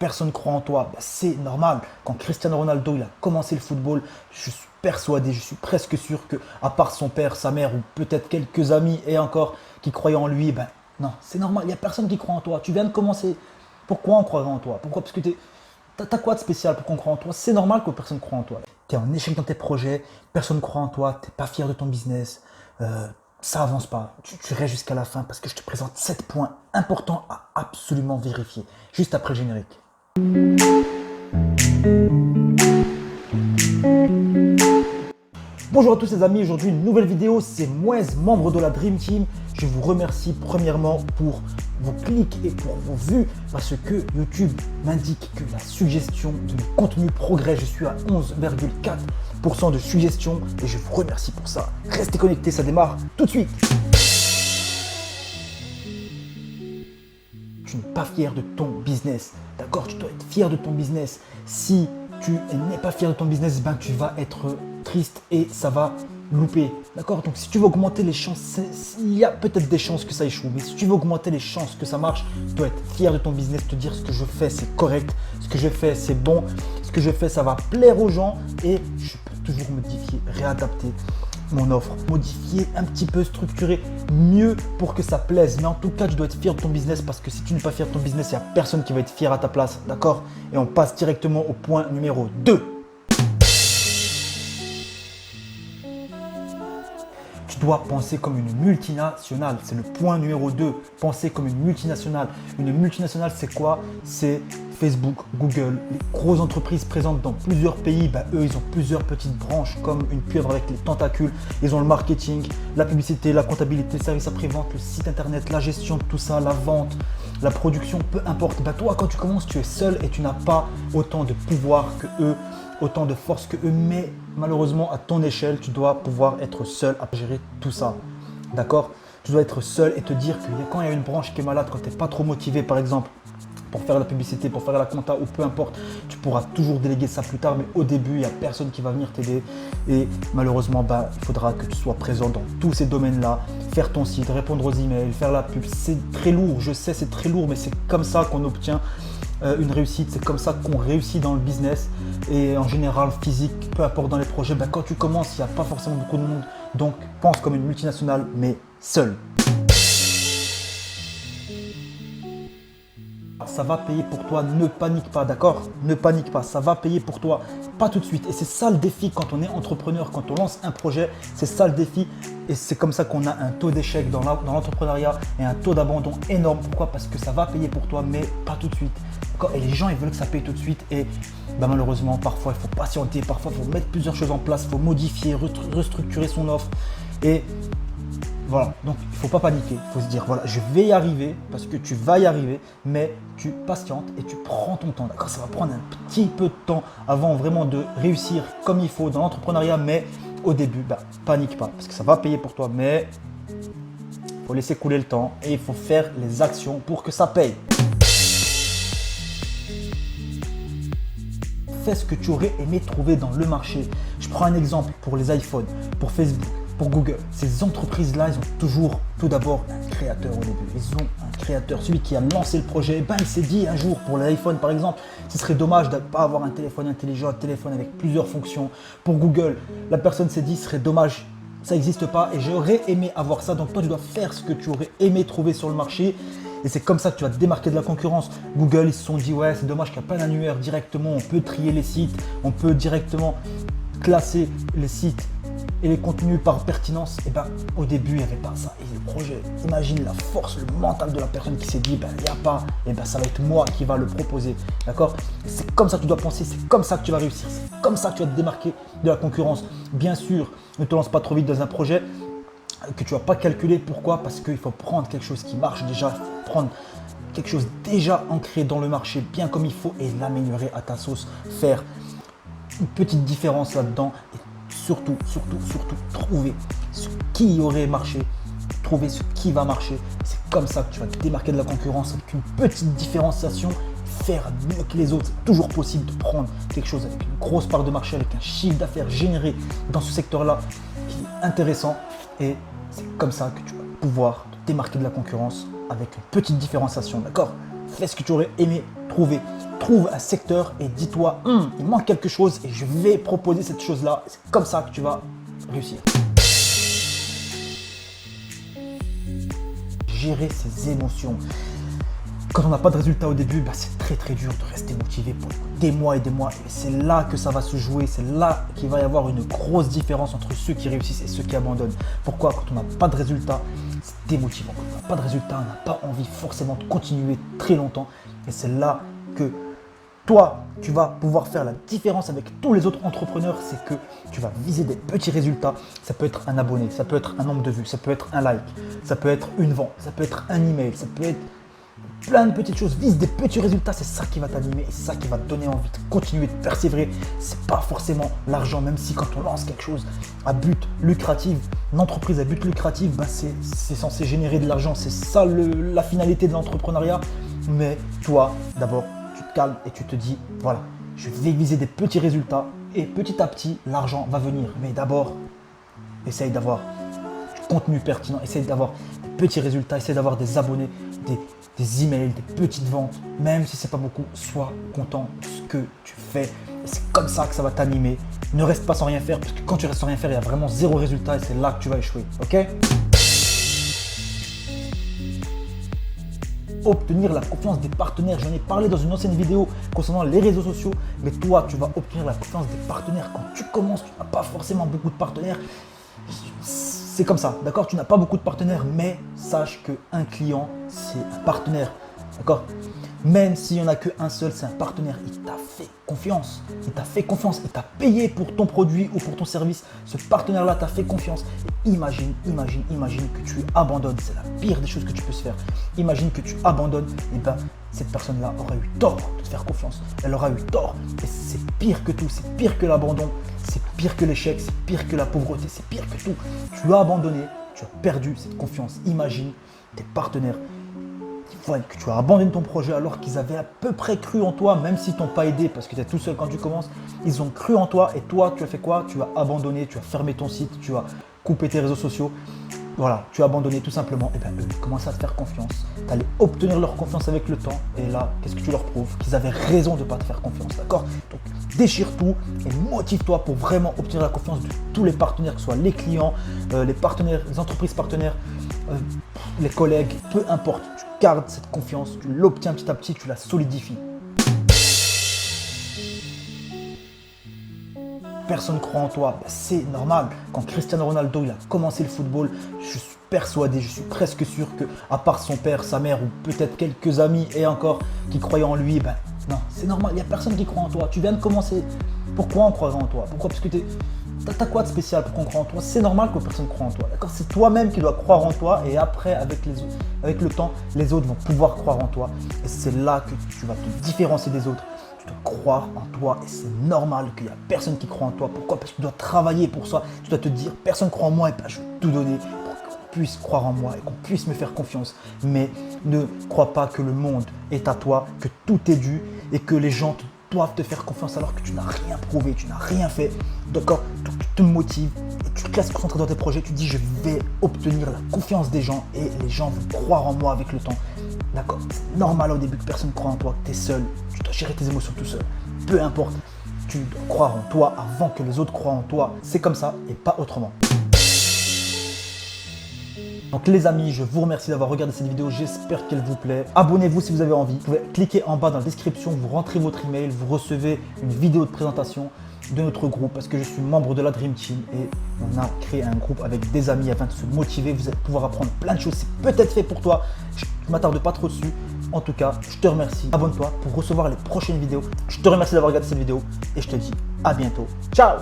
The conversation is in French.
personne croit en toi. C'est normal. Quand Cristiano Ronaldo il a commencé le football, je suis persuadé, je suis presque sûr que, à part son père, sa mère ou peut-être quelques amis et encore qui croyaient en lui, non, c'est normal. Il n'y a personne qui croit en toi. Tu viens de commencer. Pourquoi on croirait en toi? Pourquoi? Parce que t'as quoi de spécial pour qu'on croit en toi? C'est normal que personne ne croit en toi. Tu es en échec dans tes projets, personne ne croit en toi, tu n'es pas fier de ton business, ça avance pas. Tu restes jusqu'à la fin parce que je te présente 7 points importants à absolument vérifier, juste après le générique. Bonjour à tous les amis, aujourd'hui une nouvelle vidéo, c'est Mouez, membre de la Dream Team. Je vous remercie premièrement pour vos clics et pour vos vues parce que YouTube m'indique que la suggestion de mes contenus progresse. Je suis à 11,4% de suggestions et je vous remercie pour ça. Restez connectés, ça démarre tout de suite. Tu n'es pas fier de ton business, d'accord? Tu dois être fier de ton business. Si tu n'es pas fier de ton business, tu vas être triste et ça va louper, d'accord? Donc si tu veux augmenter les chances, il y a peut-être des chances que ça échoue, mais si tu veux augmenter les chances que ça marche, tu dois être fier de ton business, te dire ce que je fais c'est correct, ce que je fais c'est bon, ce que je fais ça va plaire aux gens et je peux toujours modifier, réadapter mon offre, modifier un petit peu, structurer mieux pour que ça plaise. Mais en tout cas, tu dois être fier de ton business parce que si tu n'es pas fier de ton business, il n'y a personne qui va être fier à ta place, d'accord? Et on passe directement au point numéro 2. Tu dois penser comme une multinationale. C'est le point numéro 2. Penser comme une multinationale. Une multinationale, c'est quoi? C'est Facebook, Google, les grosses entreprises présentes dans plusieurs pays. Eux, ils ont plusieurs petites branches comme une pieuvre avec les tentacules. Ils ont le marketing, la publicité, la comptabilité, le service après-vente, le site internet, la gestion de tout ça, la vente, la production, peu importe. Toi, quand tu commences, tu es seul et tu n'as pas autant de pouvoir que eux, autant de force que eux, mais malheureusement à ton échelle, tu dois pouvoir être seul à gérer tout ça, d'accord? Tu dois être seul et te dire que quand il y a une branche qui est malade, quand tu n'es pas trop motivé par exemple, pour faire la publicité, pour faire la compta ou peu importe, tu pourras toujours déléguer ça plus tard, mais au début, il n'y a personne qui va venir t'aider et malheureusement, il faudra que tu sois présent dans tous ces domaines-là, faire ton site, répondre aux emails, faire la pub. C'est très lourd, je sais, c'est très lourd, mais c'est comme ça qu'on obtient une réussite, c'est comme ça qu'on réussit dans le business et en général physique, peu importe dans les projets, quand tu commences, il n'y a pas forcément beaucoup de monde, donc pense comme une multinationale, mais seul. Ça va payer pour toi, ne panique pas, d'accord? Ne panique pas, ça va payer pour toi, pas tout de suite. Et c'est ça le défi quand on est entrepreneur, quand on lance un projet, c'est ça le défi. Et c'est comme ça qu'on a un taux d'échec dans l'entrepreneuriat et un taux d'abandon énorme. Pourquoi? Parce que ça va payer pour toi, mais pas tout de suite. Et les gens, ils veulent que ça paye tout de suite. Et malheureusement, parfois, il faut patienter, parfois, il faut mettre plusieurs choses en place, il faut modifier, restructurer son offre. Et voilà, donc il ne faut pas paniquer, il faut se dire voilà, je vais y arriver parce que tu vas y arriver, mais tu patientes et tu prends ton temps, d'accord? Ça va prendre un petit peu de temps avant vraiment de réussir comme il faut dans l'entrepreneuriat, mais au début, panique pas parce que ça va payer pour toi, mais il faut laisser couler le temps et il faut faire les actions pour que ça paye. Fais ce que tu aurais aimé trouver dans le marché. Je prends un exemple pour les iPhones, pour Facebook. Pour Google, ces entreprises-là, ils ont toujours tout d'abord un créateur au début. Ils ont un créateur, celui qui a lancé le projet. Il s'est dit un jour pour l'iPhone par exemple, ce serait dommage de ne pas avoir un téléphone intelligent, un téléphone avec plusieurs fonctions. Pour Google, la personne s'est dit ce serait dommage, ça n'existe pas et j'aurais aimé avoir ça. Donc toi, tu dois faire ce que tu aurais aimé trouver sur le marché. Et c'est comme ça que tu vas te démarquer de la concurrence. Google, ils se sont dit ouais, c'est dommage qu'il n'y a pas d'annuaire directement. On peut trier les sites, on peut directement classer les sites et les contenus par pertinence. Au début, il n'y avait pas ça. Et le projet, imagine la force, le mental de la personne qui s'est dit, il n'y a pas, ça va être moi qui va le proposer. D'accord? C'est comme ça que tu dois penser, c'est comme ça que tu vas réussir, c'est comme ça que tu vas te démarquer de la concurrence. Bien sûr, ne te lance pas trop vite dans un projet que tu ne vas pas calculer. Pourquoi? Parce qu'il faut prendre quelque chose qui marche déjà, il faut prendre quelque chose déjà ancré dans le marché, bien comme il faut, et l'améliorer à ta sauce, faire une petite différence là-dedans. Surtout, trouver ce qui aurait marché, trouver ce qui va marcher. C'est comme ça que tu vas te démarquer de la concurrence avec une petite différenciation, faire mieux que les autres. C'est toujours possible de prendre quelque chose avec une grosse part de marché, avec un chiffre d'affaires généré dans ce secteur-là qui est intéressant. Et c'est comme ça que tu vas pouvoir te démarquer de la concurrence avec une petite différenciation, d'accord? Fais ce que tu aurais aimé trouver trouve un secteur et dis-toi, il manque quelque chose et je vais proposer cette chose-là. C'est comme ça que tu vas réussir. Gérer ses émotions. Quand on n'a pas de résultat au début, c'est très dur de rester motivé pour des mois et des mois. Et c'est là que ça va se jouer, c'est là qu'il va y avoir une grosse différence entre ceux qui réussissent et ceux qui abandonnent. Pourquoi? Quand on n'a pas de résultat, c'est démotivant. Quand on n'a pas de résultat, on n'a pas envie forcément de continuer très longtemps. Et c'est là que toi, tu vas pouvoir faire la différence avec tous les autres entrepreneurs, c'est que tu vas viser des petits résultats. Ça peut être un abonné, ça peut être un nombre de vues, ça peut être un like, ça peut être une vente, ça peut être un email, ça peut être plein de petites choses. Vise des petits résultats, c'est ça qui va t'animer et c'est ça qui va te donner envie de continuer, de persévérer. C'est pas forcément l'argent, même si quand on lance quelque chose à but lucratif, une entreprise à but lucratif, c'est censé générer de l'argent. C'est ça la finalité de l'entrepreneuriat. Mais toi, d'abord, tu te calmes et tu te dis, voilà, je vais viser des petits résultats et petit à petit, l'argent va venir. Mais d'abord, essaye d'avoir du contenu pertinent, essaye d'avoir des petits résultats, essaye d'avoir des abonnés, des emails, des petites ventes, même si c'est pas beaucoup, sois content de ce que tu fais. Et c'est comme ça que ça va t'animer. Ne reste pas sans rien faire, parce que quand tu restes sans rien faire, il y a vraiment zéro résultat et c'est là que tu vas échouer. Ok? Obtenir la confiance des partenaires. J'en ai parlé dans une ancienne vidéo concernant les réseaux sociaux, mais toi, tu vas obtenir la confiance des partenaires. Quand tu commences, tu n'as pas forcément beaucoup de partenaires. C'est comme ça, d'accord? Tu n'as pas beaucoup de partenaires, mais sache qu'un client, c'est un partenaire, d'accord? Même s'il n'y en a qu'un seul, c'est un partenaire. Il t'a fait confiance. Il t'a fait confiance. Il t'a payé pour ton produit ou pour ton service. Ce partenaire-là t'a fait confiance. Et imagine que tu abandonnes. C'est la pire des choses que tu peux se faire. Imagine que tu abandonnes. Et cette personne-là aura eu tort de te faire confiance. Elle aura eu tort. Et c'est pire que tout. C'est pire que l'abandon. C'est pire que l'échec. C'est pire que la pauvreté. C'est pire que tout. Tu as abandonné. Tu as perdu cette confiance. Imagine tes partenaires que tu as abandonné ton projet alors qu'ils avaient à peu près cru en toi, même s'ils ne t'ont pas aidé parce que tu es tout seul quand tu commences. Ils ont cru en toi et toi, tu as fait quoi? Tu as abandonné, tu as fermé ton site, tu as coupé tes réseaux sociaux. Voilà, tu as abandonné tout simplement. Et eux, ils commencent à te faire confiance. Tu allais obtenir leur confiance avec le temps. Et là, qu'est-ce que tu leur prouves? Qu'ils avaient raison de ne pas te faire confiance, d'accord? Donc, déchire tout et motive-toi pour vraiment obtenir la confiance de tous les partenaires, que ce soit les clients, les partenaires, les entreprises partenaires, les collègues, peu importe. Tu gardes cette confiance, tu l'obtiens petit à petit, tu la solidifies. Personne ne croit en toi, c'est normal. Quand Cristiano Ronaldo il a commencé le football, je suis persuadé, je suis presque sûr que, à part son père, sa mère ou peut-être quelques amis et encore qui croyaient en lui, non, c'est normal, il n'y a personne qui croit en toi. Tu viens de commencer. Pourquoi on croirait en toi? Pourquoi? Parce que t'as quoi de spécial pour qu'on croit en toi? C'est normal que personne ne croit en toi. D'accord? C'est toi-même qui dois croire en toi et après, avec le temps, les autres vont pouvoir croire en toi. Et c'est là que tu vas te différencier des autres. Tu dois croire en toi et c'est normal qu'il n'y a personne qui croit en toi. Pourquoi? Parce que tu dois travailler pour ça. Tu dois te dire, personne ne croit en moi et je vais tout donner pour qu'on puisse croire en moi et qu'on puisse me faire confiance. Mais ne crois pas que le monde est à toi, que tout est dû et que les gens doivent te faire confiance alors que tu n'as rien prouvé, tu n'as rien fait. D'accord? Donc tu te motives et tu te laisses concentrer dans tes projets. Tu dis, je vais obtenir la confiance des gens et les gens vont croire en moi avec le temps. D'accord? C'est normal au début que personne ne croit en toi, que tu es seul. Tu dois gérer tes émotions tout seul. Peu importe, tu dois croire en toi avant que les autres croient en toi. C'est comme ça et pas autrement. Donc les amis, je vous remercie d'avoir regardé cette vidéo, j'espère qu'elle vous plaît. Abonnez-vous si vous avez envie. Vous pouvez cliquer en bas dans la description, vous rentrez votre email, vous recevez une vidéo de présentation de notre groupe parce que je suis membre de la Dream Team et on a créé un groupe avec des amis afin de se motiver. Vous allez pouvoir apprendre plein de choses, c'est peut-être fait pour toi. Je ne m'attarde pas trop dessus. En tout cas, je te remercie. Abonne-toi pour recevoir les prochaines vidéos. Je te remercie d'avoir regardé cette vidéo et je te dis à bientôt. Ciao!